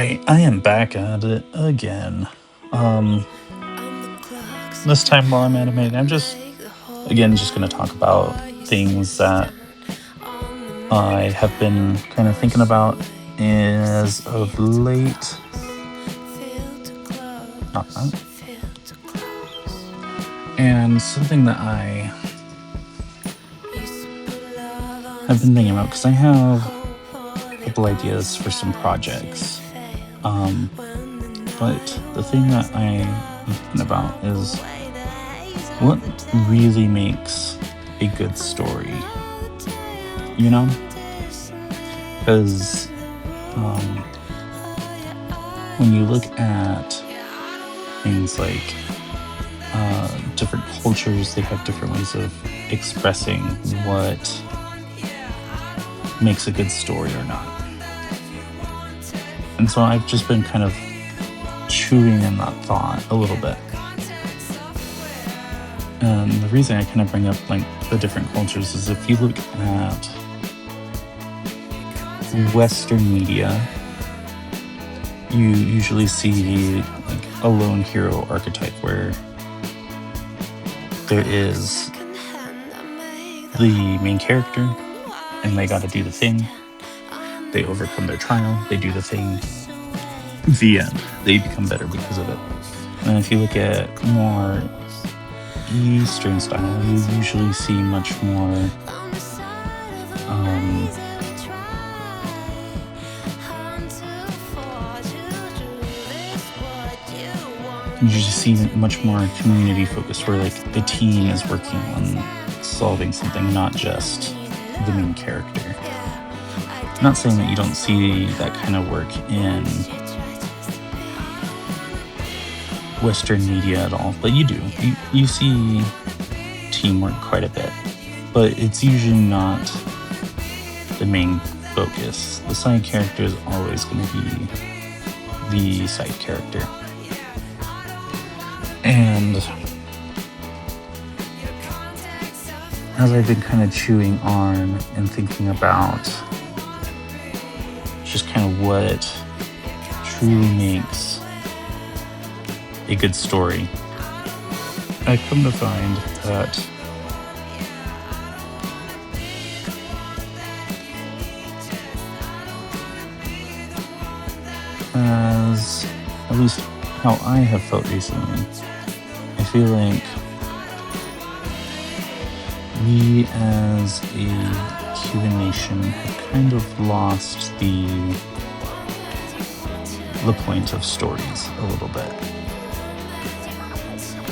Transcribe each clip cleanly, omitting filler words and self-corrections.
Alright, I am back at it again. Um, this time while I'm animating, I'm just gonna talk about things that I have been kind of thinking about as of late. Not that. And something that I have been thinking about, because I have a couple ideas for some projects. Um, but the thing that I am thinking about is what really makes a good story, you know? Because when you look at things like different cultures, they have different ways of expressing what makes a good story or not. And so I've just been kind of chewing in that thought a little bit. And the reason I kind of bring up like the different cultures is if you look at Western media, you usually see like a lone hero archetype where there is the main character and they got to do the thing. They overcome their trial, they do the thing, the end. They become better because of it. And if you look at more Eastern style, you usually see much more you just see much more community focused where like the team is working on solving something, not just the main character. Not saying that you don't see that kind of work in Western media at all, but you do. You see teamwork quite a bit, but it's usually not the main focus. The side character is always going to be the side character. And as I've been kind of chewing on and thinking about just kind of what truly makes a good story, I've come to find that as at least how I have felt recently, I feel like we as a human nation have kind of lost the point of stories a little bit.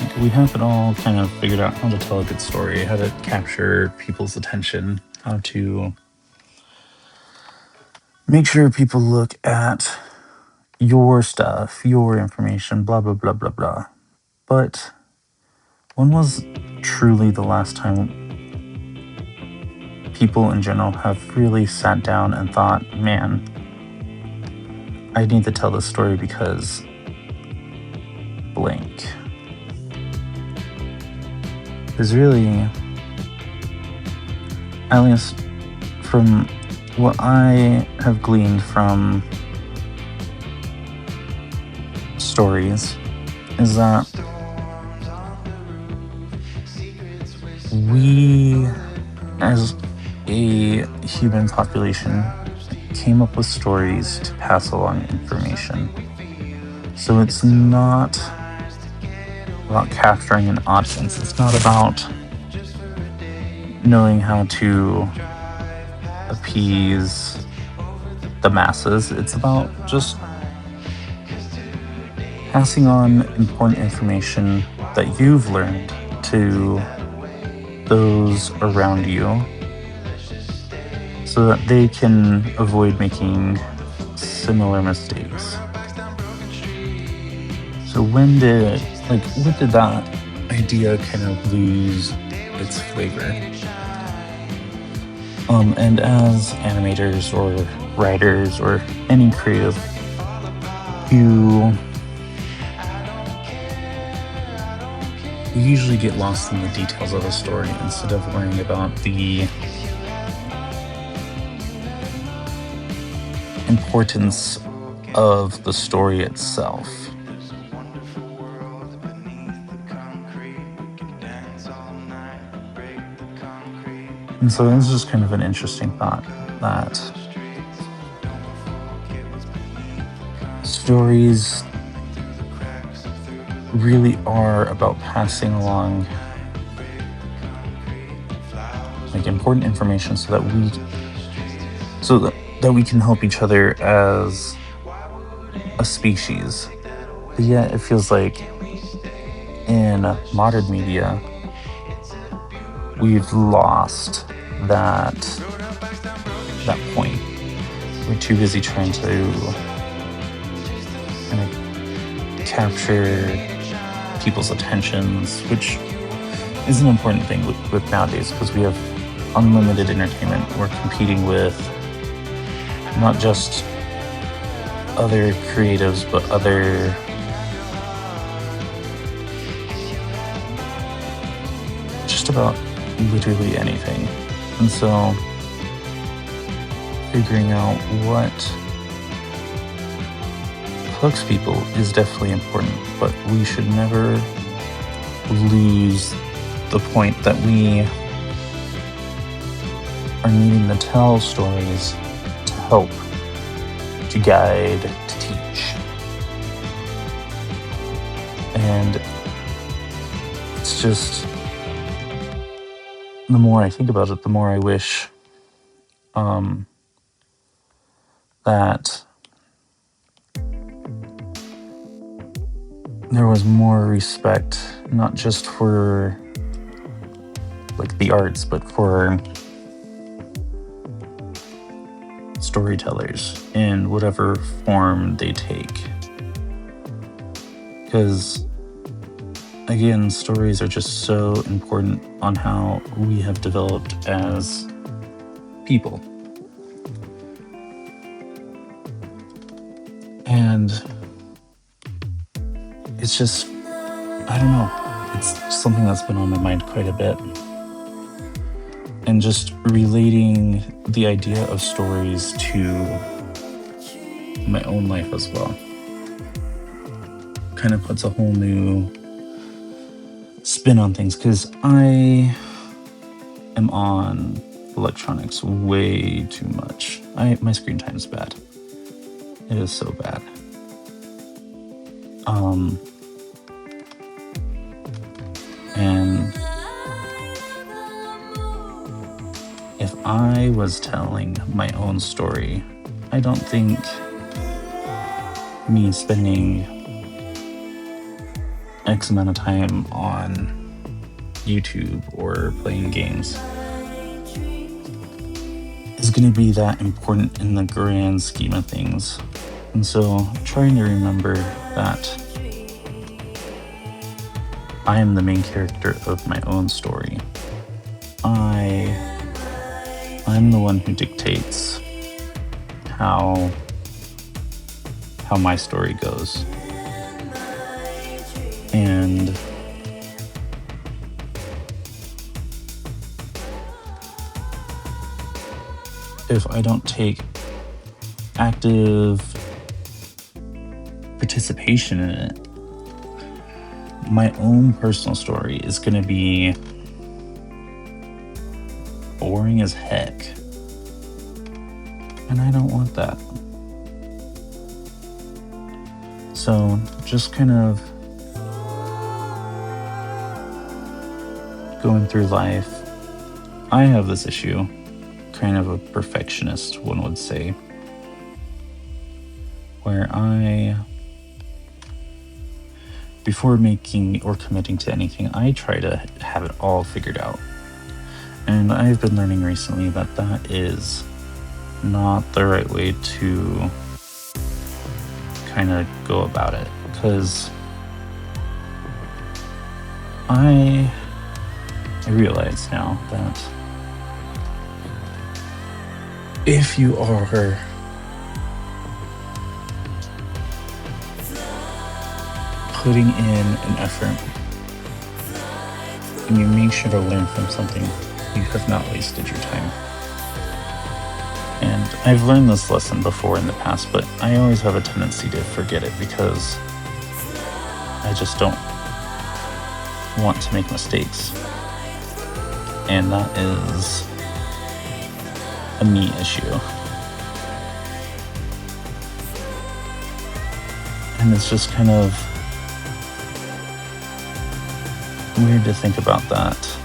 Like we have it all kind of figured out how to tell a good story, how to capture people's attention, how to make sure people look at your stuff, your information, blah, blah, blah, blah, blah. But when was truly the last time people in general have really sat down and thought, man, I need to tell this story because blank? Because really, at least from what I have gleaned from stories, is that we as a human population came up with stories to pass along information. So it's not about capturing an audience. It's not about knowing how to appease the masses. It's about just passing on important information that you've learned to those around you so that they can avoid making similar mistakes. So when did that idea kind of lose its flavor? And as animators or writers or any creative, you usually get lost in the details of a story instead of worrying about the importance of the story itself. And so this is kind of an interesting thought that stories really are about passing along like important information so that we can help each other as a species. But yet it feels like in modern media we've lost that point. We're too busy trying to kind of capture people's attentions, which is an important thing with nowadays because we have unlimited entertainment. We're competing with not just other creatives, but other just about literally anything. And so figuring out what hooks people is definitely important, but we should never lose the point that we are needing to tell stories to help, to guide, to teach. And it's just, the more I think about it, the more I wish that there was more respect, not just for like the arts, but for storytellers in whatever form they take. Because again, stories are just so important on how we have developed as people. And it's just, I don't know, it's something that's been on my mind quite a bit. And just relating the idea of stories to my own life as well kind of puts a whole new spin on things, because I am on electronics way too much. My screen time's bad. It is so bad. And if I was telling my own story, I don't think me spending X amount of time on YouTube or playing games is going to be that important in the grand scheme of things. And so trying to remember that I am the main character of my own story. I'm the one who dictates how my story goes. And if I don't take active participation in it, my own personal story is going to be boring as heck. And I don't want that. So just kind of going through life, I have this issue, kind of a perfectionist, one would say, where before making or committing to anything, I try to have it all figured out. And I've been learning recently that that is not the right way to kind of go about it, because I realize now that if you are putting in an effort and you make sure to learn from something, you have not wasted your time. And I've learned this lesson before in the past, but I always have a tendency to forget it because I just don't want to make mistakes. And that is a me issue. And it's just kind of weird to think about that.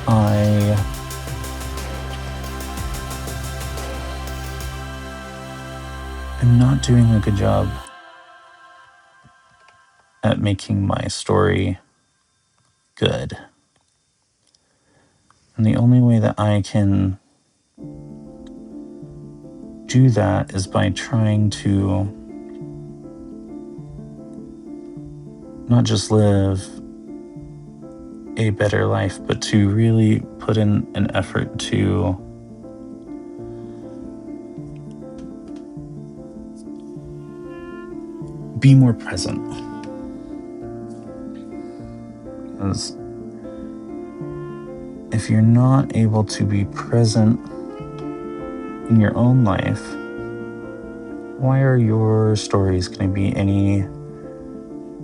I am not doing a good job at making my story good. And the only way that I can do that is by trying to not just live a better life, but to really put in an effort to be more present. Because if you're not able to be present in your own life, why are your stories going to be any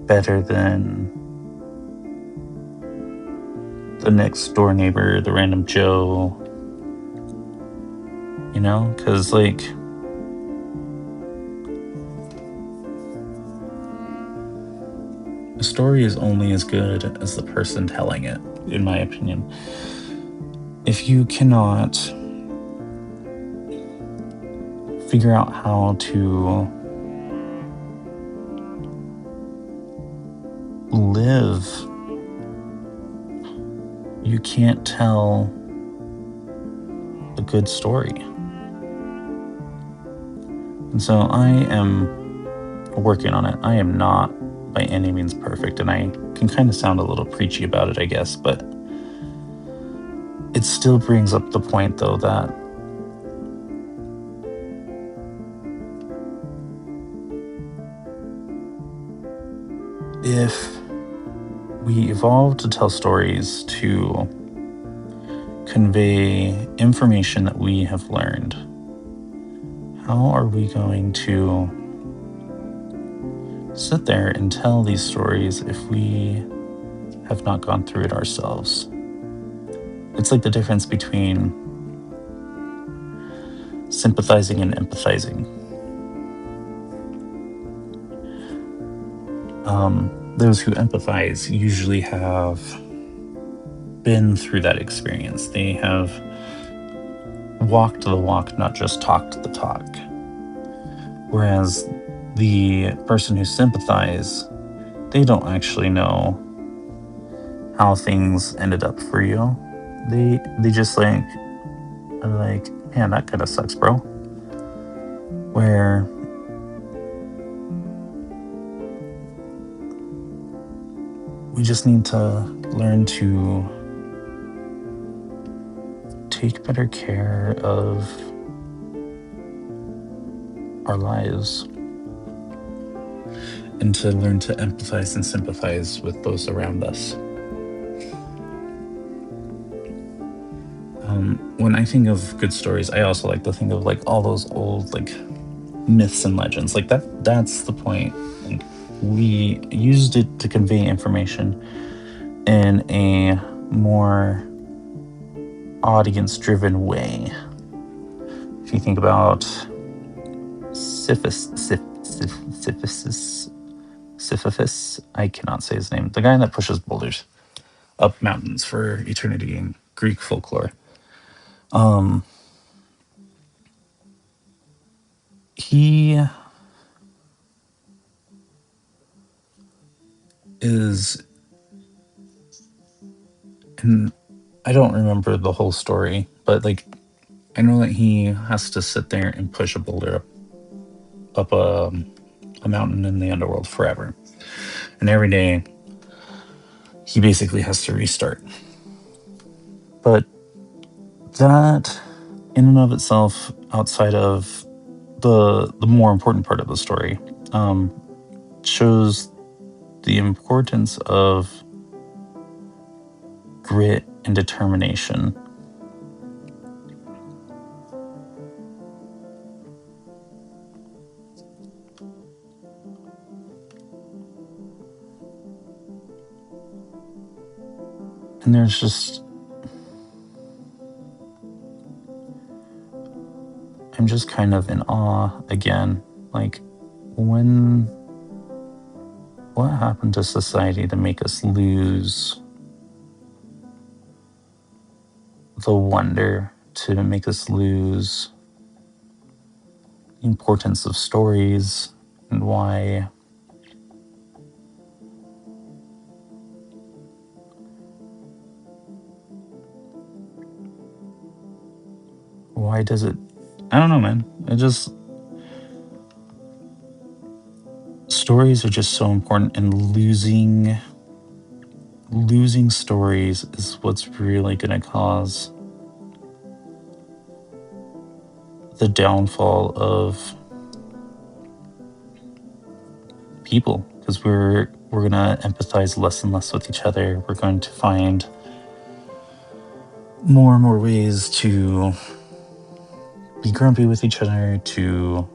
better than the next door neighbor, the random Joe? You know, because like a story is only as good as the person telling it, in my opinion. If you cannot figure out how to live, you can't tell a good story. And so I am working on it. I am not by any means perfect, and I can kind of sound a little preachy about it, I guess, but it still brings up the point, though, that if we evolve to tell stories to convey information that we have learned, how are we going to sit there and tell these stories if we have not gone through it ourselves? It's like the difference between sympathizing and empathizing. Those who empathize usually have been through that experience. They have walked the walk, not just talked the talk. Whereas the person who sympathizes, they don't actually know how things ended up for you. They just are like, man, that kind of sucks, bro. Where we just need to learn to take better care of our lives and to learn to empathize and sympathize with those around us. When I think of good stories, I also like to think of like all those old like myths and legends. Like that's the point. Like, we used it to convey information in a more audience-driven way. If you think about Sisyphus, I cannot say his name, the guy that pushes boulders up mountains for eternity in Greek folklore. He is, and I don't remember the whole story, but like I know that he has to sit there and push a boulder up a mountain in the underworld forever, and every day he basically has to restart. But that, in and of itself, outside of the more important part of the story, shows the importance of grit and determination. And there's just, I'm just kind of in awe again. Like, what happened to society to make us lose the wonder, to make us lose the importance of stories, and why does it, I don't know, man. Stories are just so important, and losing stories is what's really going to cause the downfall of people, because we're going to empathize less and less with each other. We're going to find more and more ways to be grumpy with each other, to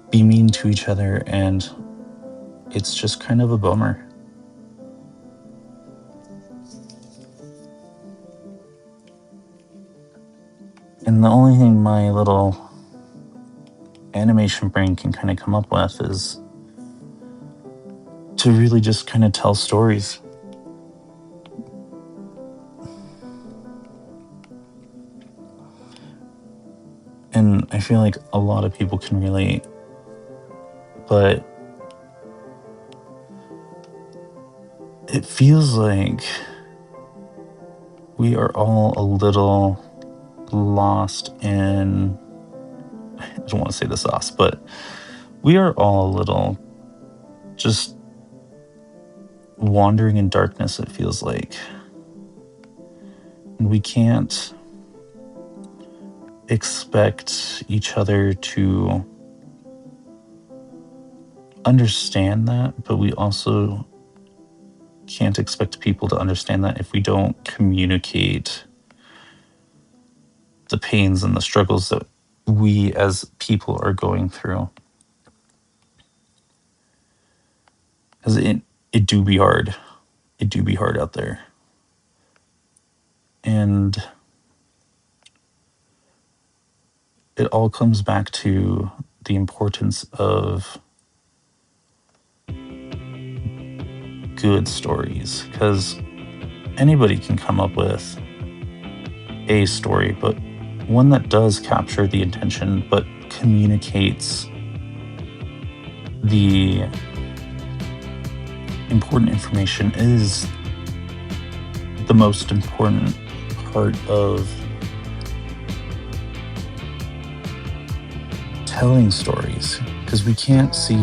be mean to each other, and it's just kind of a bummer. And the only thing my little animation brain can kind of come up with is to really just kind of tell stories. And I feel like a lot of people can relate, but it feels like we are all a little lost in, I don't want to say the sauce, but we are all a little just wandering in darkness, it feels like. And we can't expect each other to understand that, but we also can't expect people to understand that if we don't communicate the pains and the struggles that we as people are going through. Because it do be hard. It do be hard out there. And it all comes back to the importance of good stories, because anybody can come up with a story, but one that does capture the intention but communicates the important information is the most important part of telling stories, because we can't see,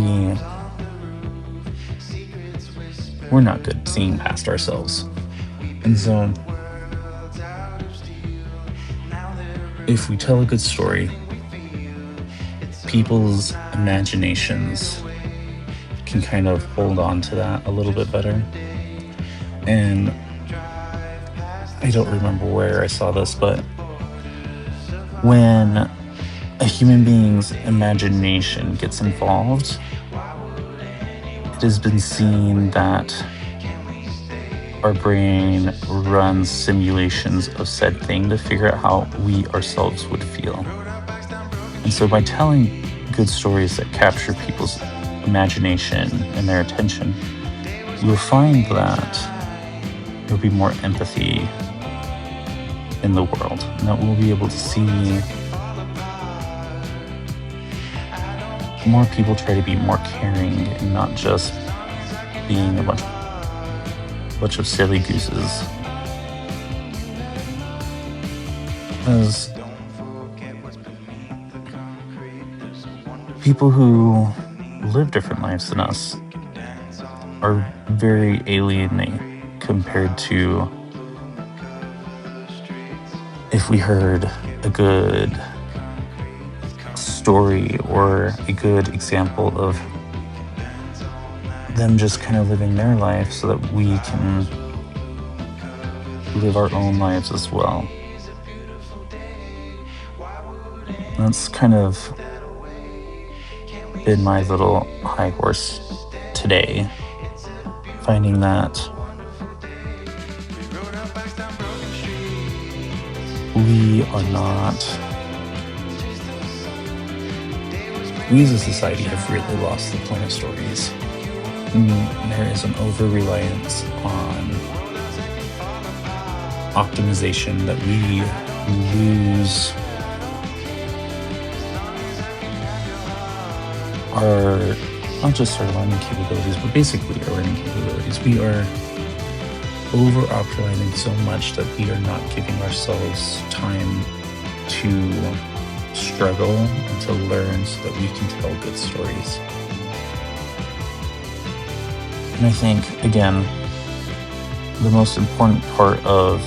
we're not good at seeing past ourselves. And so if we tell a good story, people's imaginations can kind of hold on to that a little bit better. And I don't remember where I saw this, but when a human being's imagination gets involved, it has been seen that our brain runs simulations of said thing to figure out how we ourselves would feel. And so by telling good stories that capture people's imagination and their attention, you'll find that there'll be more empathy in the world, and that we'll be able to see more people try to be more caring and not just being a bunch of silly gooses. Because people who live different lives than us are very alienating compared to if we heard a good story or a good example of them just kind of living their life so that we can live our own lives as well. That's kind of been my little high horse today finding that we as a society have really lost the point of stories. There is an over-reliance on optimization that we lose our, not just our learning capabilities, but basically our learning capabilities. We are over-optimizing so much that we are not giving ourselves time to struggle and to learn so that we can tell good stories. And I think, again, the most important part of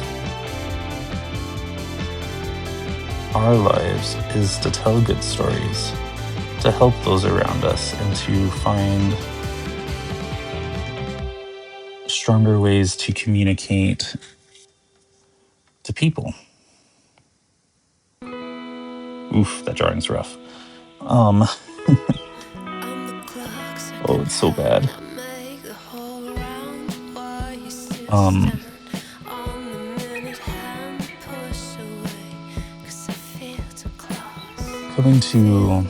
our lives is to tell good stories, to help those around us, and to find stronger ways to communicate to people. Oof, that drawing's rough. Oh, it's so bad. Coming to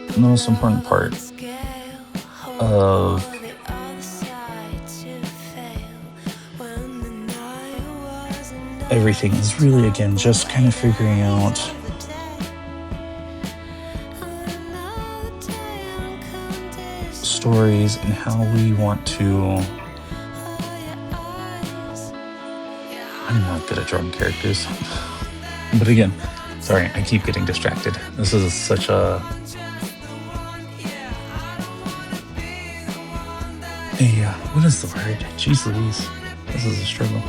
the most important part of everything is really, again, just kind of figuring out stories and how we want to. I'm not good at drawing characters. But again, sorry, I keep getting distracted. This is such a what is the word? Jeez Louise. This is a struggle.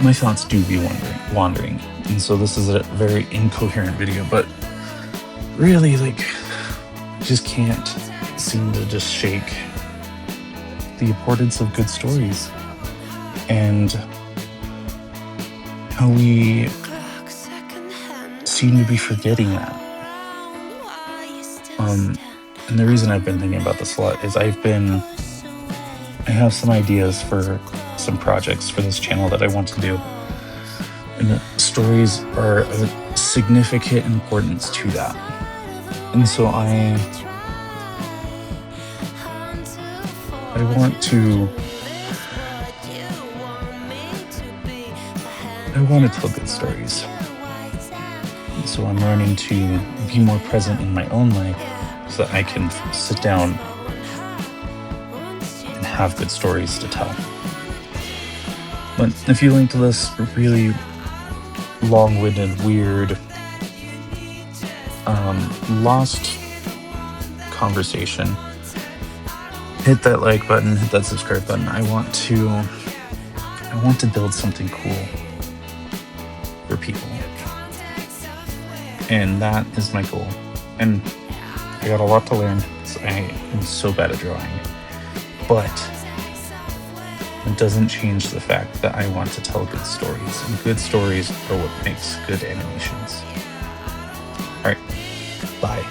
My thoughts do be wandering. And so this is a very incoherent video, but really, I just can't seem to just shake the importance of good stories and how we seem to be forgetting that. And the reason I've been thinking about this a lot is I have some ideas for some projects for this channel that I want to do. And the stories are of significant importance to that. And so I want to tell good stories. And so I'm learning to be more present in my own life so that I can sit down and have good stories to tell. But if you link to this really long-winded, weird, lost conversation, hit that like button, hit that subscribe button. I want to build something cool for people. And that is my goal. And I got a lot to learn because I am so bad at drawing. But it doesn't change the fact that I want to tell good stories. And good stories are what makes good animations. Alright, bye.